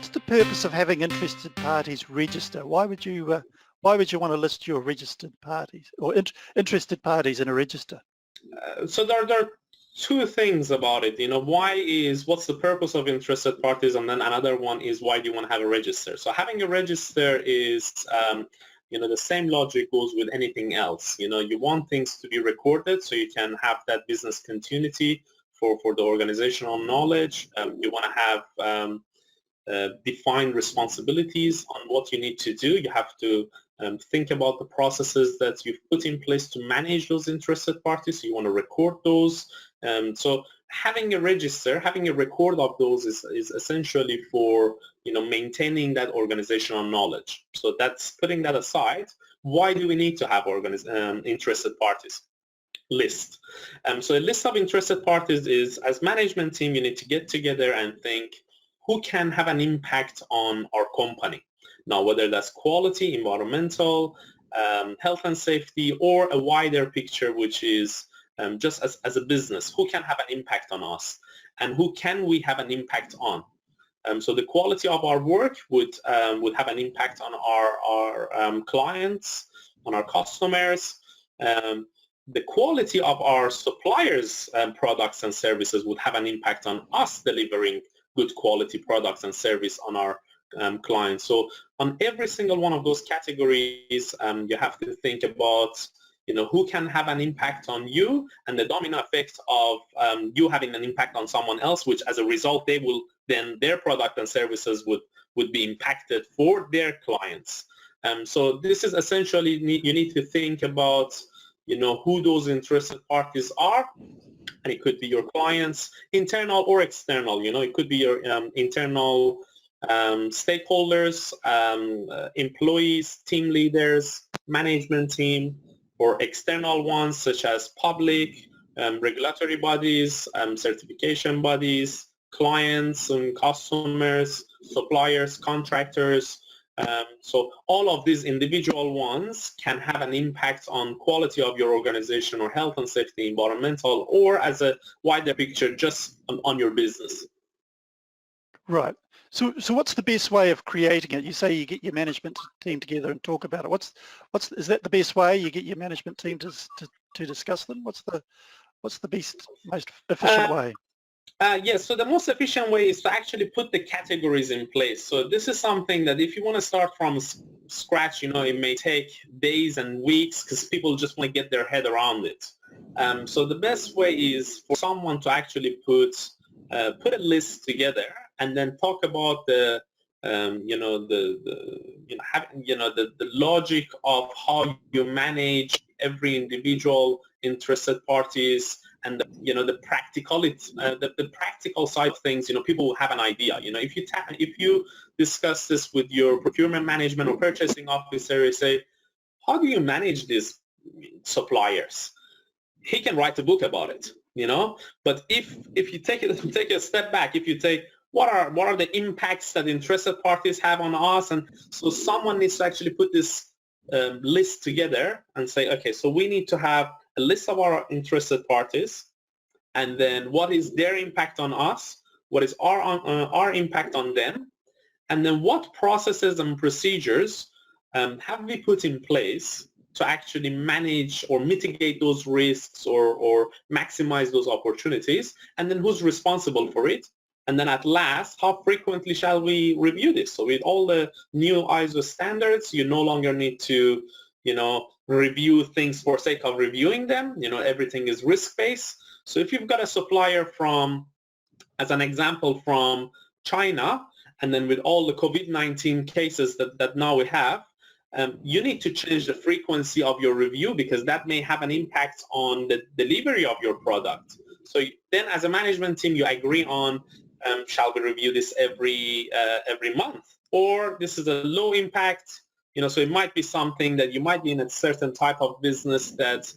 What's the purpose of having interested parties register? Why would you want to list your registered parties or interested parties in a register? So there are two things about it. What's the purpose of interested parties, and then another one is why do you want to have a register? So having a register is, the same logic goes with anything else. You want things to be recorded so you can have that business continuity for the organizational knowledge. You want to have defined responsibilities on what you need to do. You have to think about the processes that you've put in place to manage those interested parties. So you want to record those. So having a register, having a record of those is essentially for maintaining that organizational knowledge. So that's putting that aside. Why do we need to have interested parties list? So a list of interested parties is, as management team, you need to get together and think who can have an impact on our company. Now, whether that's quality, environmental, health and safety, or a wider picture, which is just as a business, who can have an impact on us and who can we have an impact on? So the quality of our work would have an impact on our clients, on our customers. The quality of our suppliers' products and services would have an impact on us delivering good quality products and service on our clients. So on every single one of those categories, you have to think about who can have an impact on you, and the domino effect of you having an impact on someone else, which as a result their product and services would be impacted for their clients. So this is essentially, you need to think about who those interested parties are, and it could be your clients, internal or external. It could be your internal stakeholders, employees, team leaders, management team, or external ones such as public, regulatory bodies, certification bodies, clients and customers, suppliers, contractors. So all of these individual ones can have an impact on quality of your organization or health and safety, environmental, or as a wider picture, just on your business. Right. So what's the best way of creating it? You say you get your management team together and talk about it. Is that the best way? You get your management team to discuss them? What's the best, most efficient way? Yes, so the most efficient way is to actually put the categories in place. So this is something that if you want to start from scratch, it may take days and weeks because people just want to get their head around it. So the best way is for someone to actually put a list together and then talk about the logic of how you manage every individual interested parties, and the practicality, the practical side of things. People will have an idea. If you discuss this with your procurement management or purchasing officer, you say, how do you manage these suppliers? He can write a book about it. But if you take a step back, if you take what are the impacts that interested parties have on us, and so someone needs to actually put this list together and say, okay, so we need to have a list of our interested parties, and then what is their impact on us, what is our impact on them, and then what processes and procedures have we put in place to actually manage or mitigate those risks or maximize those opportunities, and then who's responsible for it. And then at last, how frequently shall we review this? So with all the new ISO standards, you no longer need to, review things for sake of reviewing them. Everything is risk-based. So if you've got a supplier as an example, from China, and then with all the COVID-19 cases that now we have, you need to change the frequency of your review because that may have an impact on the delivery of your product. So then as a management team, you agree on, shall we review this every month? Or this is a low impact, so it might be something that you might be in a certain type of business that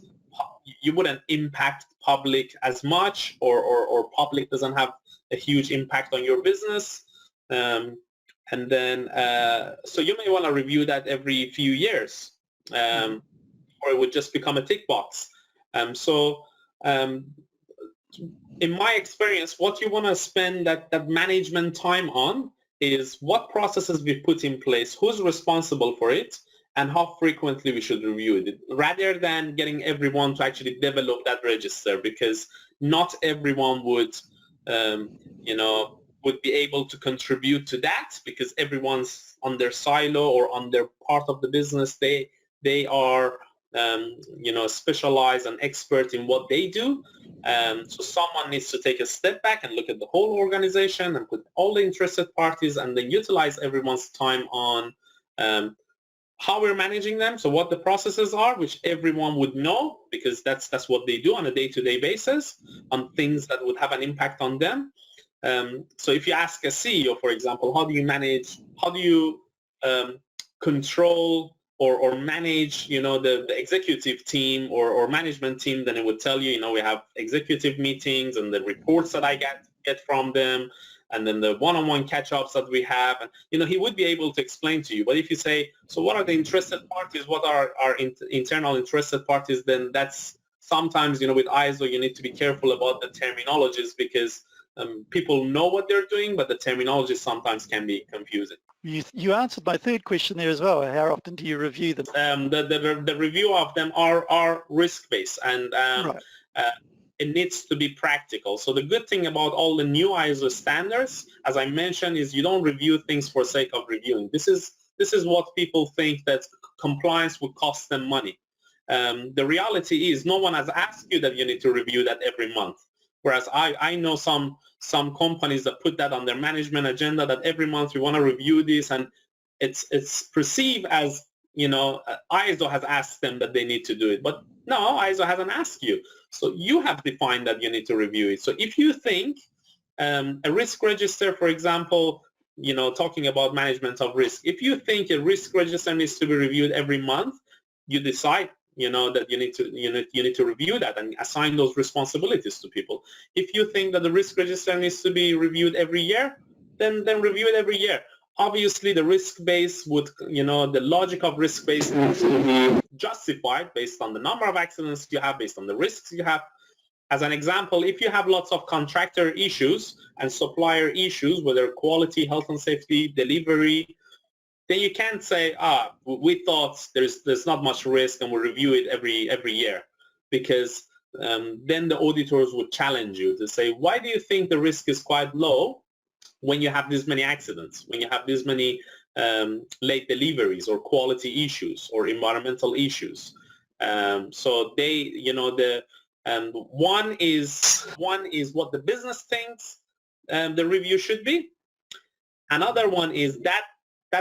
you wouldn't impact public as much, or public doesn't have a huge impact on your business. And then, so you may want to review that every few years, or it would just become a tick box. In my experience, what you want to spend that management time on is what processes we put in place, who's responsible for it, and how frequently we should review it, rather than getting everyone to actually develop that register, because not everyone would, would be able to contribute to that, because everyone's on their silo or on their part of the business. They are, specialized and expert in what they do. So someone needs to take a step back and look at the whole organization and put all the interested parties, and then utilize everyone's time on how we're managing them. So what the processes are, which everyone would know, because that's what they do on a day-to-day basis on things that would have an impact on them. So if you ask a CEO, for example, how do you manage, how do you control or manage, the executive team or management team, then it would tell you, we have executive meetings and the reports that I get from them, and then the one-on-one catch-ups that we have. And, he would be able to explain to you. But if you say, so what are the interested parties? What are our internal interested parties? Then that's sometimes, with ISO, you need to be careful about the terminologies, because people know what they're doing, but the terminology sometimes can be confusing. You answered my third question there as well. How often do you review them? The review of them are risk-based, and Right. It needs to be practical. So the good thing about all the new ISO standards, as I mentioned, is you don't review things for sake of reviewing. This is what people think, that compliance would cost them money. The reality is no one has asked you that you need to review that every month. Whereas I know some companies that put that on their management agenda, that every month we want to review this, and it's perceived as, ISO has asked them that they need to do it. But no, ISO hasn't asked you. So you have defined that you need to review it. So if you think a risk register, for example, talking about management of risk, if you think a risk register needs to be reviewed every month, you decide that you need to review that and assign those responsibilities to people. If you think that the risk register needs to be reviewed every year, then review it every year. Obviously, the risk base would, the logic of risk base needs to be justified based on the number of accidents you have, based on the risks you have. As an example, if you have lots of contractor issues and supplier issues, whether quality, health and safety, delivery, then you can't say, we thought there's not much risk and we'll review it every year, because then the auditors would challenge you to say, why do you think the risk is quite low when you have this many accidents, when you have this many late deliveries or quality issues or environmental issues? So they, one is what the business thinks the review should be. Another one is that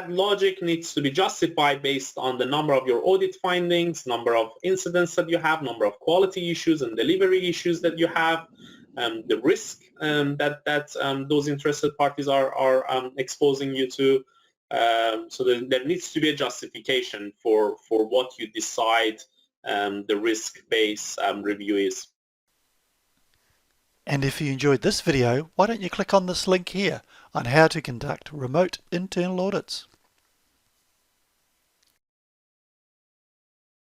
logic needs to be justified based on the number of your audit findings, number of incidents that you have, number of quality issues and delivery issues that you have, the risk that those interested parties are exposing you to. So there needs to be a justification for what you decide the risk-based review is. And if you enjoyed this video, why don't you click on this link here on how to conduct remote internal audits.